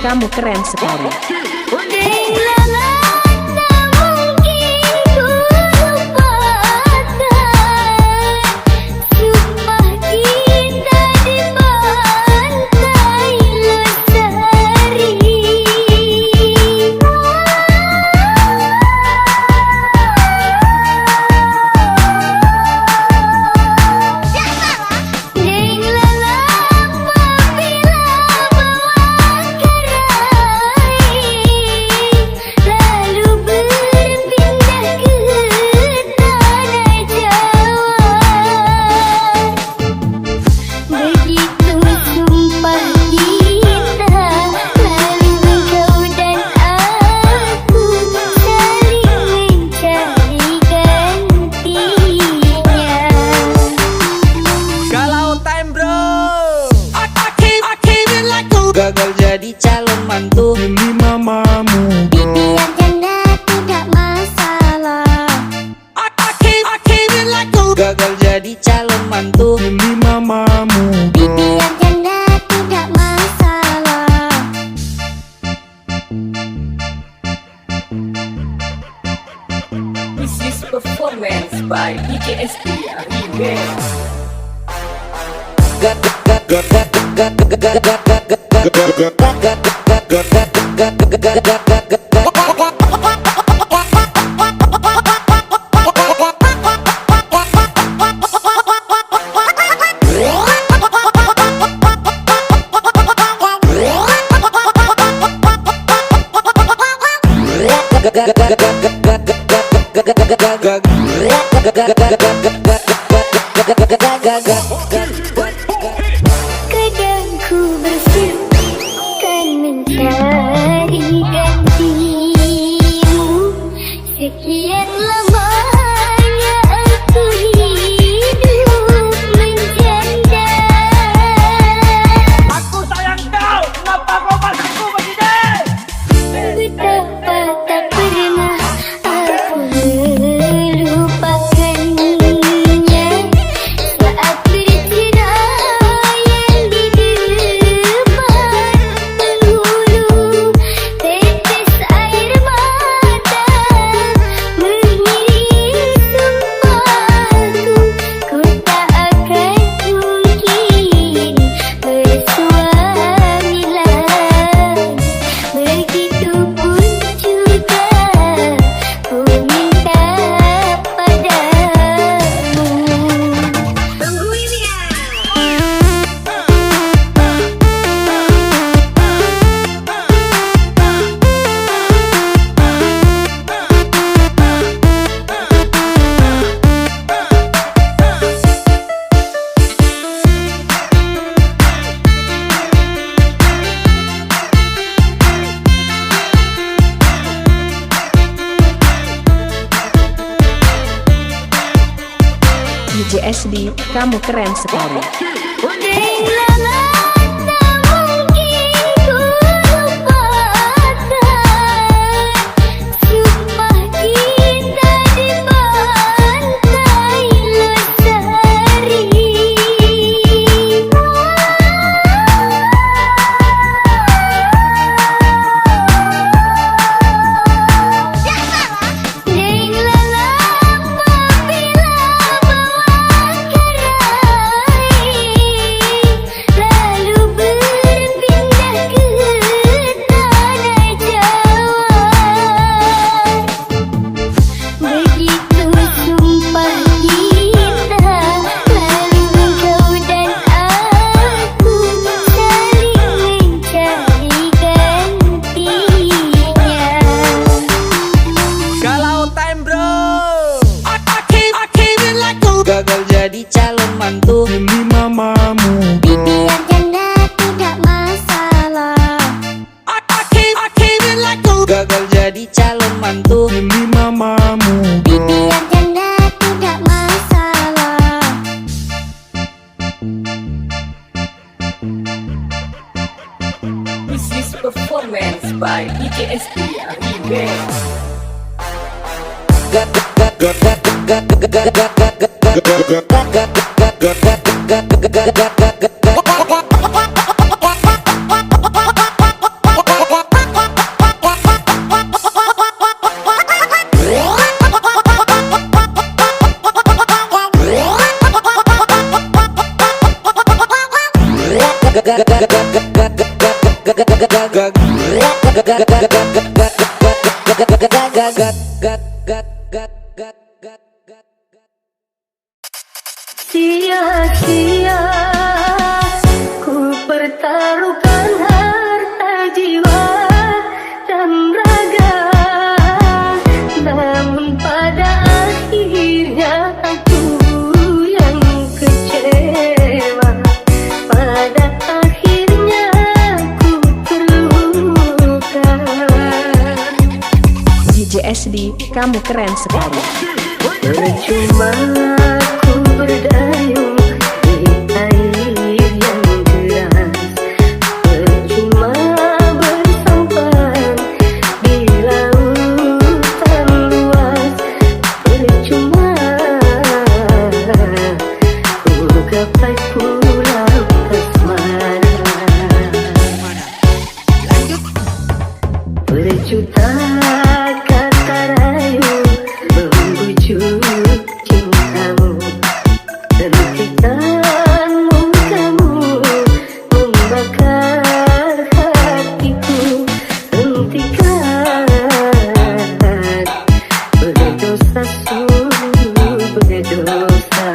kamu keren sekali. Gagal jadi calon mantu, pilih mamamu. Bibi yang janda tidak masalah. gagal jadi calon mantu, pilih mamamu. Bibi yang janda tidak masalah. This is performance by DJSD TEAM. Kadang ku berpikir kan mencari gantimu. Sekian lamanya aku hidup menjanda. Aku sayang kau, kenapa kau masukku begini? Betapa tak pernah aku melupakannya. Saat bercerai yang di depan penghulu, tetes air mata mengiris sumpahku. Ku tak akan mungkin bersuami lagi. Begitupun juga ku minta padamu. Tunggu ini ya. DJSD, kamu keren sekali. gagal jadi calon mantu, pilih mamamu. Bibi yang janda tidak masalah. gagal jadi calon mantu, Pilih mamamu. Bibi yang janda tidak masalah. This is performance by DJSD TEAM. Sia-sia ku pertaruhkan harta jiwa dan raga, namun pada akhirnya aku yang kecewa. Pada akhirnya aku terluka. DJSD, kamu keren sekali. Percuma ku berdayung di air yang deras, percuma bersampan di lautan luas, percuma ku gapai pulau asmara. Berjuta kata rayu membujuk cintamu, hentikan murkamu membakar hatiku, hentikan berdosa sungguh berdosa.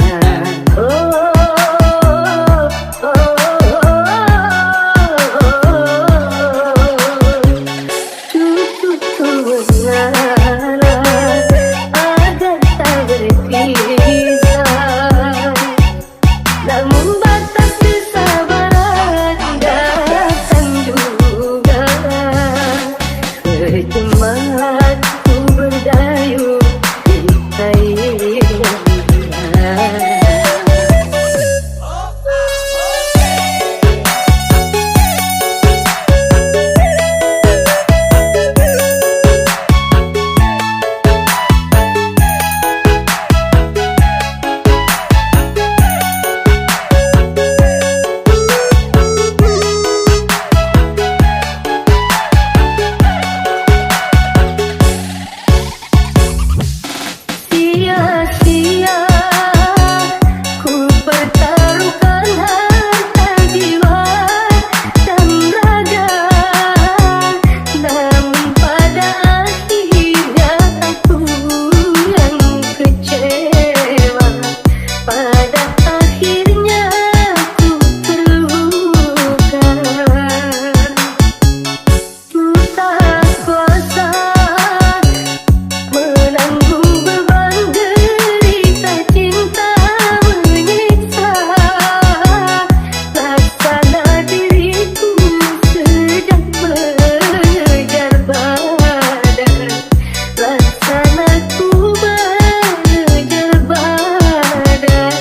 Agar tak berpisah, namun batas kesabaran datang juga. Percuma ku berdayung di air yang deras. Sia-sia ku pertaruhkan harta jiwa dan raga, namun pada akhirnya aku yang kecewa. Pada akhirnya aku terluka. Ku tak kuasa menanggung beban derita cinta menyiksa. Laksana diriku sedang mengejar badan, laksana ku mengejar badan.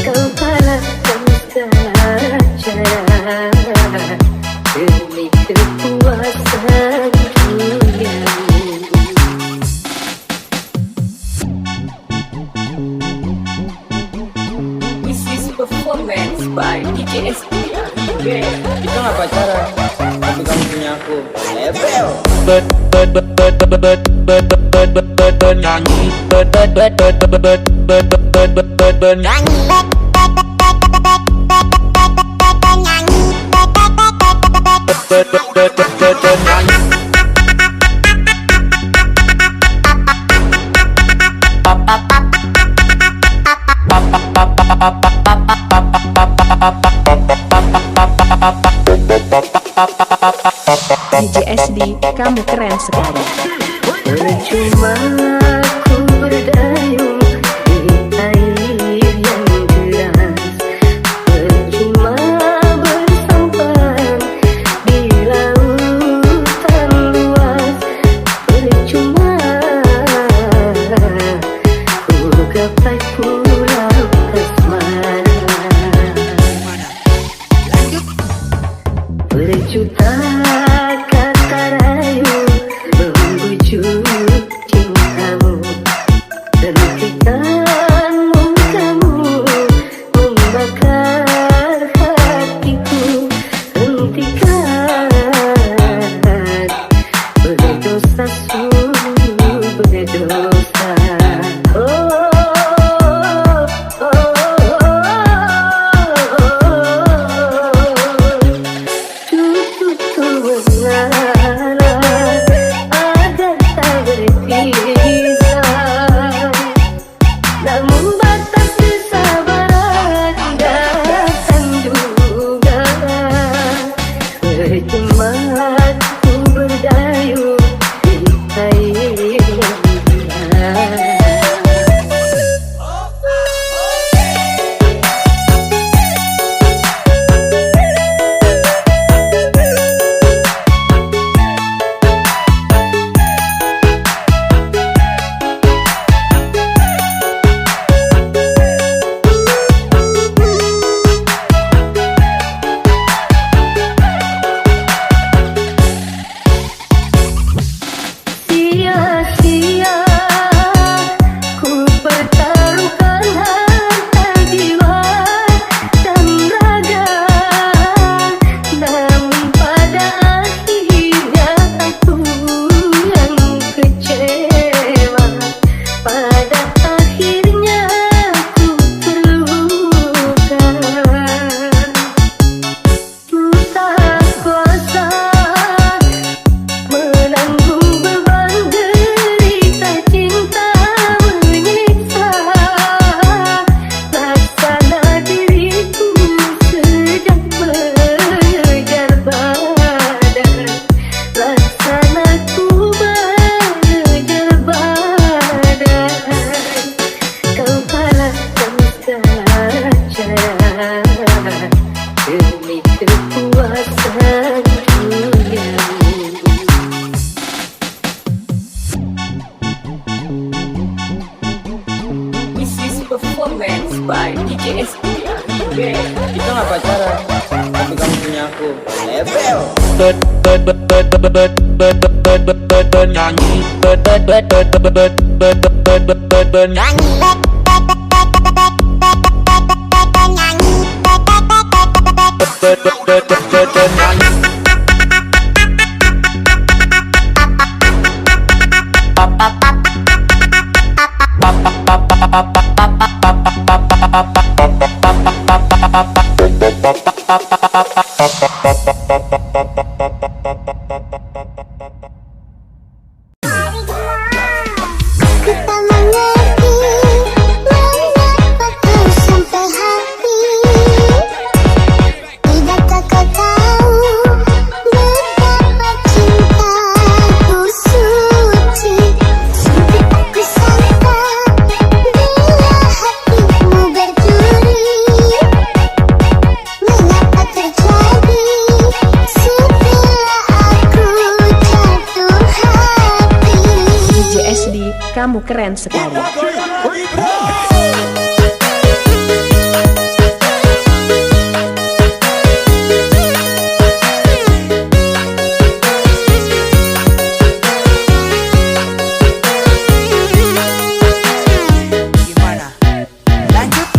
Kau kalahkan segala cara demi kepuasan duniamu. This is performance by DJSD TEAM. Kita nggak pacaran, tapi kamu punya aku. Level. DJSD, kamu keren sekali. Percuma ku berdayung di air yang deras, percuma bersampan di lautan luas, percuma ku gapai pulau asmara. Berjuta kata rayu membujuk cintamu, agar tak berpisah. Namun batas kesabaran datang juga. Percuma ku berdayung di air yang sia-sia ku pertaruhkan harta jiwa dan raga. Namun pada akhirnya aku yang kecewa. Pada akhirnya ku terluka. Ku tak kuasa menanggung beban derita cinta menyiksa. Laksana diriku sedang mengejar badai. Laksana ku mengejar badai. Kau kalahkan segala cara demi kekuasaan duniamu. This is performance by DJSD TEAM. Kita nggak pacaran, tapi kamu punya aku. Level. Kita mengerti mengapa kau sampai hati. Tidakkah kau tahu betapa cintaku suci. Sempit aku sangka bila hatimu berduri. Mengapa terjadi setelah aku jatuh hati. DJSD, kamu keren sekali. Gimana? Lanjut.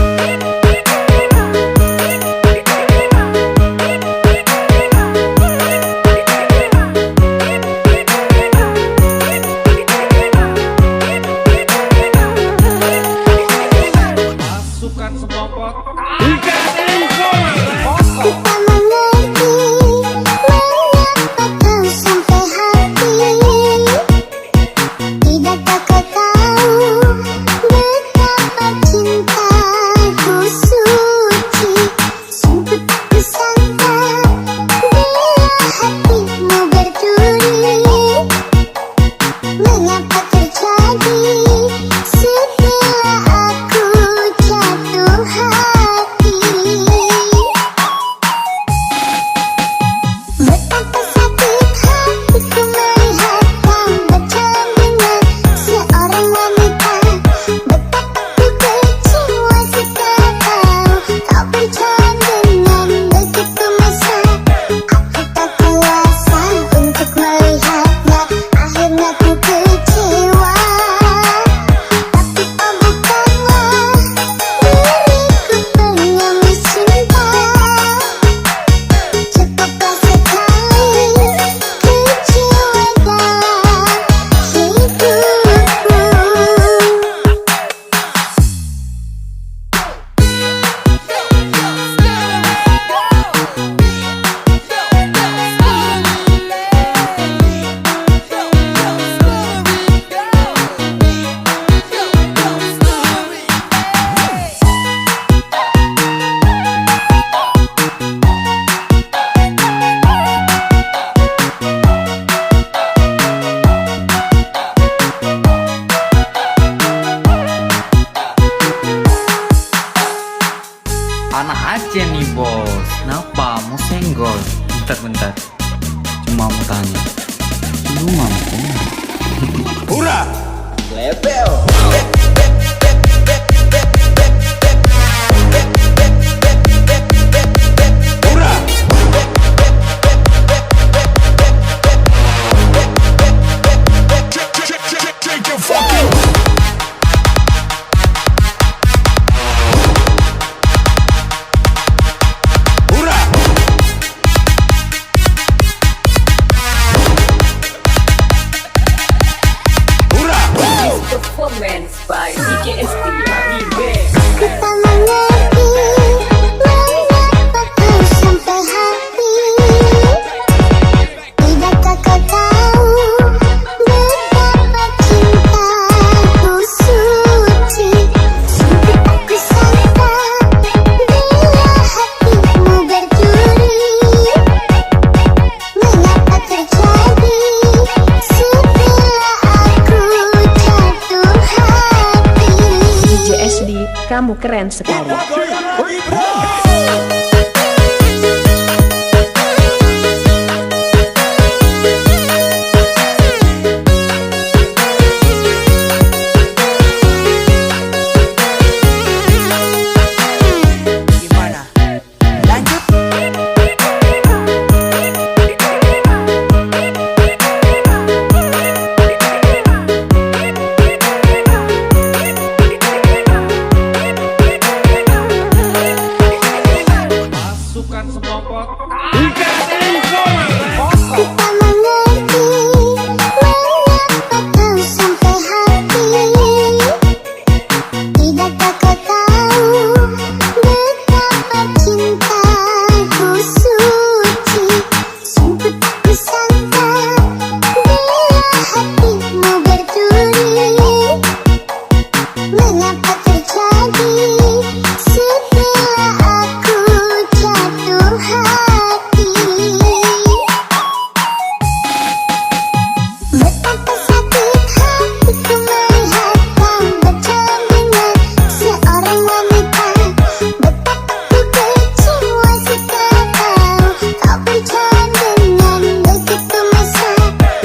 Cuma mau tanya, lu mampu? Hurra! Lebel. Hurra! Take your fucking Hurra! Hurra! Performance by DJSD TEAM. Kita mengerti, mengapa kau sampai hati. Tidakkah kau tahu betapa cintaku suci. Sungguh aku sangka bila hatimu berduri. Mengapa terjadi setelah aku jatuh hati. DJSD, kamu keren sekali. Gimana? Lanjut. Pasukan sekelompok Kita mengerti, mengapa kau sampai hati. Tidakkah kau tahu betapa cintaku suci. Sungguh aku sangka bila hatimu berduri. Mengapa terjadi setelah aku jatuh hati. Betapa sakit hatiku melihat kau berjalan dengan seorang wanita. Betapa ku kecewa setelah kau berjalan dengan begitu mesra.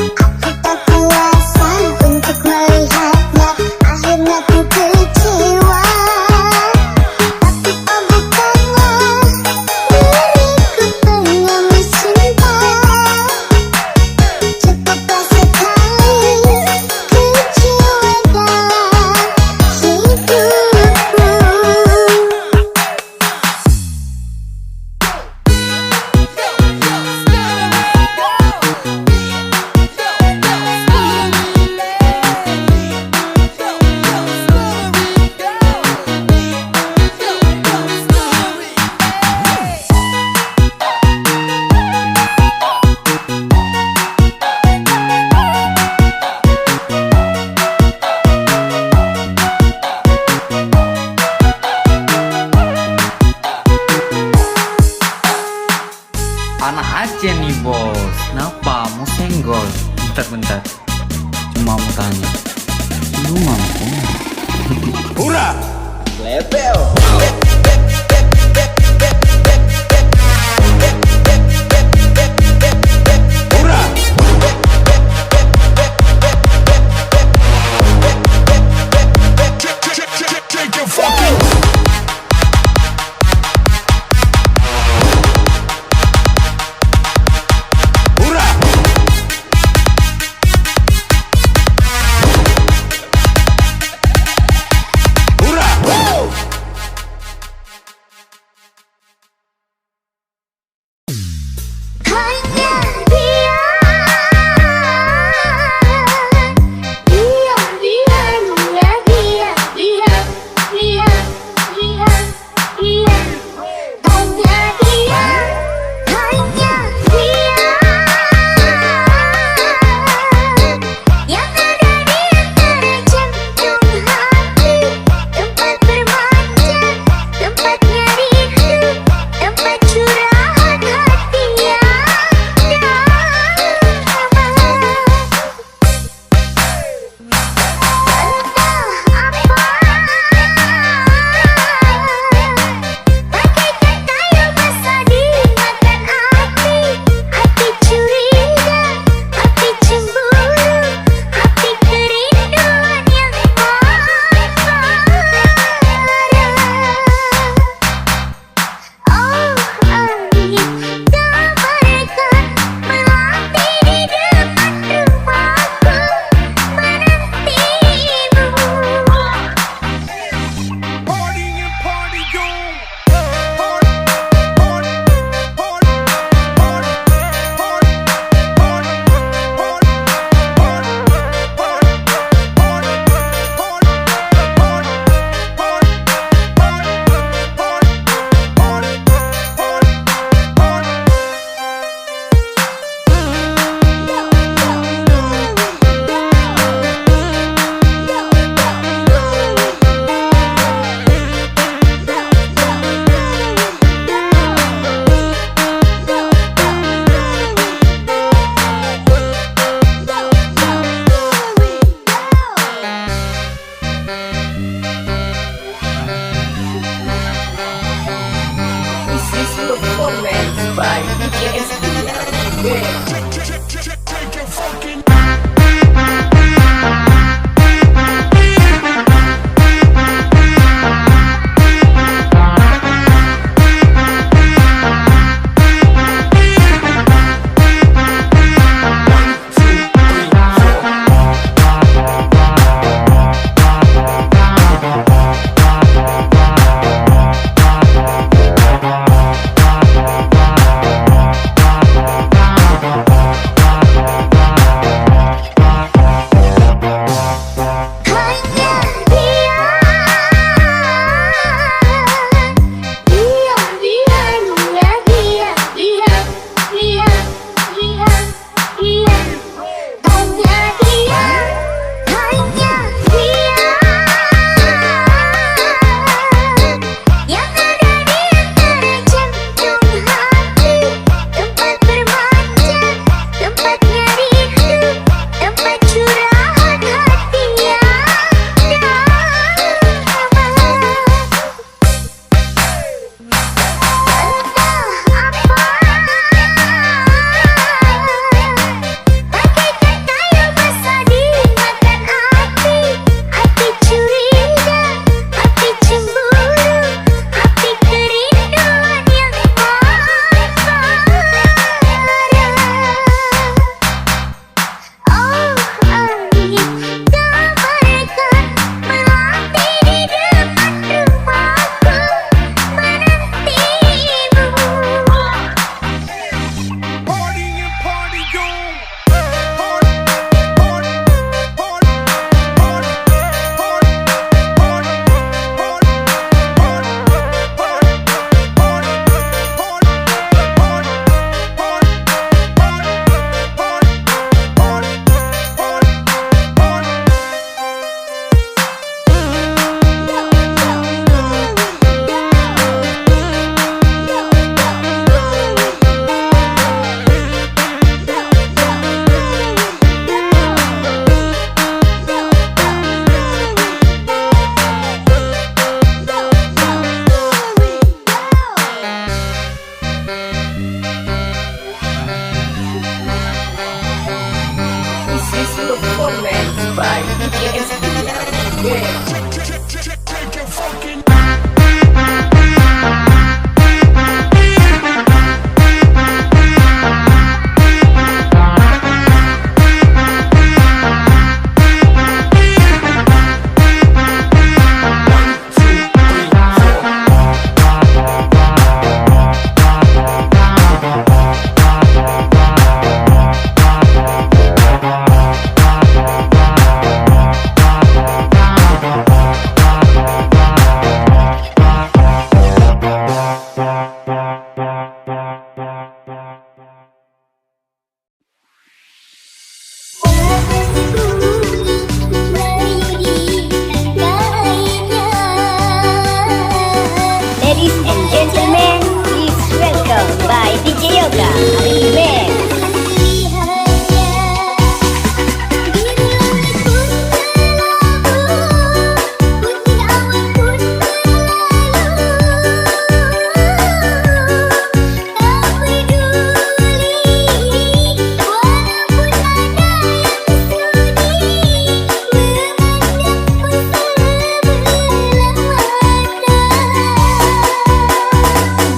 Aku tak kuasa untuk melihatnya, akhirnya ku kecewa. Tapi kau bukanlah diriku pengemis cinta. Cukuplah sekali kecewa dalam hidupku. Anak aja nih bos, kenapa mau senggol? Bentar, cuma mau tanya, lu mampu? Hurra! Lebel. Hurra! Take your fucking Hurra! Hurra! Take your fucking Ladies and gentlemen, please welcome by DJ Yoga Remix.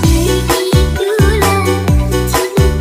Begitulah cinta.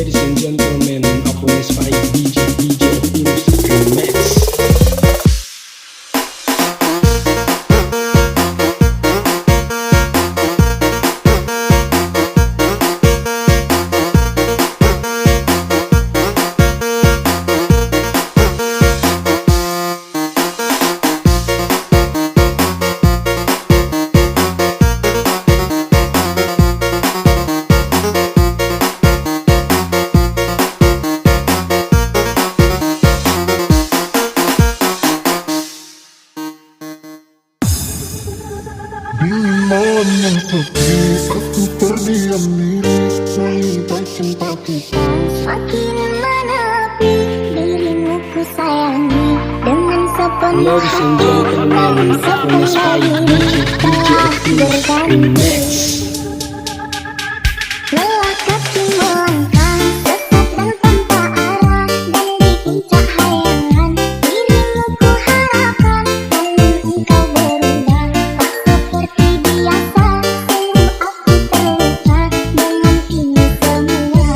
Ladies and gentlemen, Apunes by DJ Remix. Dimana pergi aku terdiam diri meminta cintaku. Makin menepi dirimu ku sayangi dengan sepenuh Ladies and gentlemen, Apunes by DJ Remix. Lelah kaki melangkah sesat dan tanpa arah, dan diinjak hayangan dirimu ku harapkan. Namun engkau berubah, tak seperti biasa. Sungguh aku terluka dengan ini semua.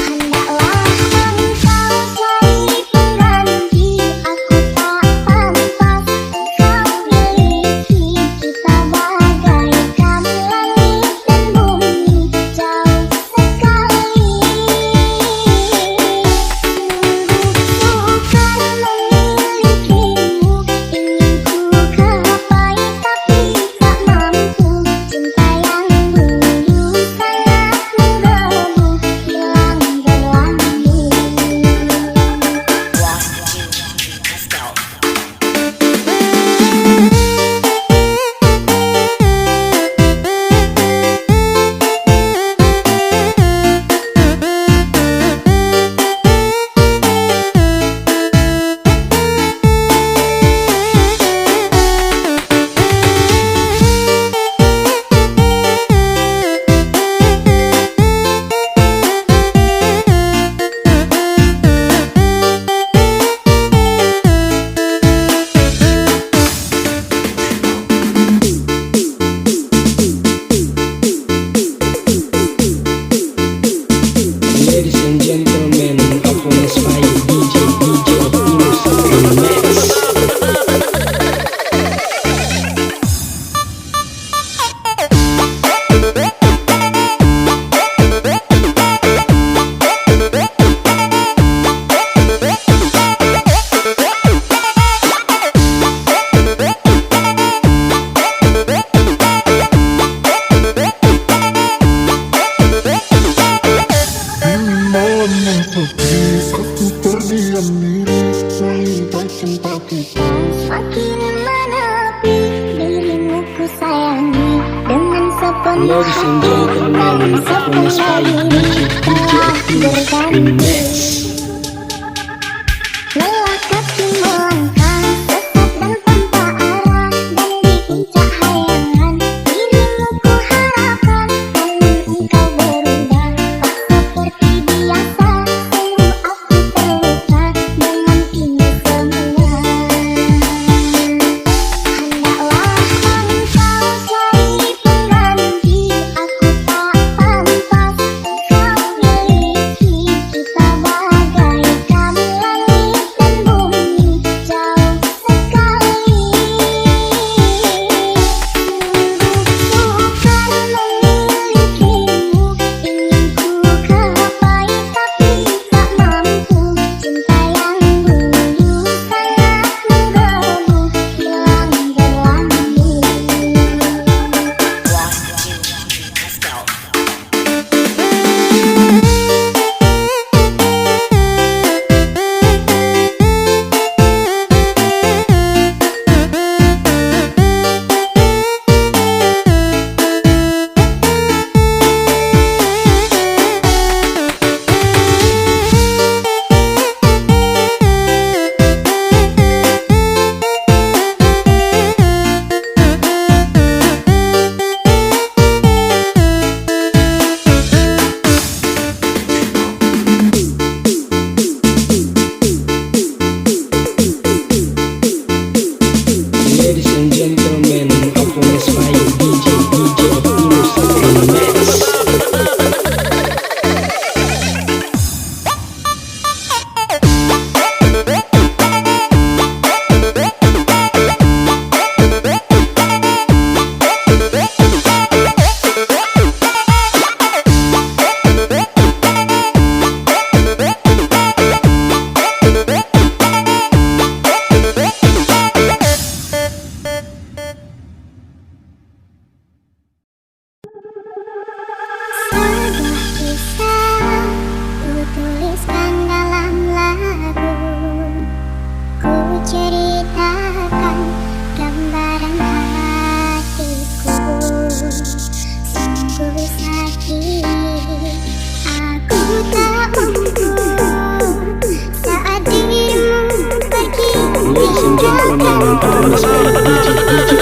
Hendaklah engkau cari pengganti, aku tak pantas engkau miliki. Kita bagaikan langit dan bumi, jauh sekali. Bukan memilikimu, ingin ku gapai tapi tak mampu. Cinta yang dulu sangat menggebu, hilang berlalu. Ladies and gentlemen, Apunes by DJ Remix. Dimana pergi aku terdiam diri meminta cintaku. Makin menepi dirimu ku sayangi dengan sepenuh Ladies and hati, gentlemen, namun Apunes by sepenuh diri telah berganti. Remix. Lelah kaki melangkah sesat dan tanpa arah, dan diinjak hayangan dirimu ku harapkan. Namun engkau berubah, tak seperti biasa. Sungguh aku terluka dengan ini semua. Hendaklah engkau cari pengganti, aku tak pantas engkau miliki. Kita performance by DJ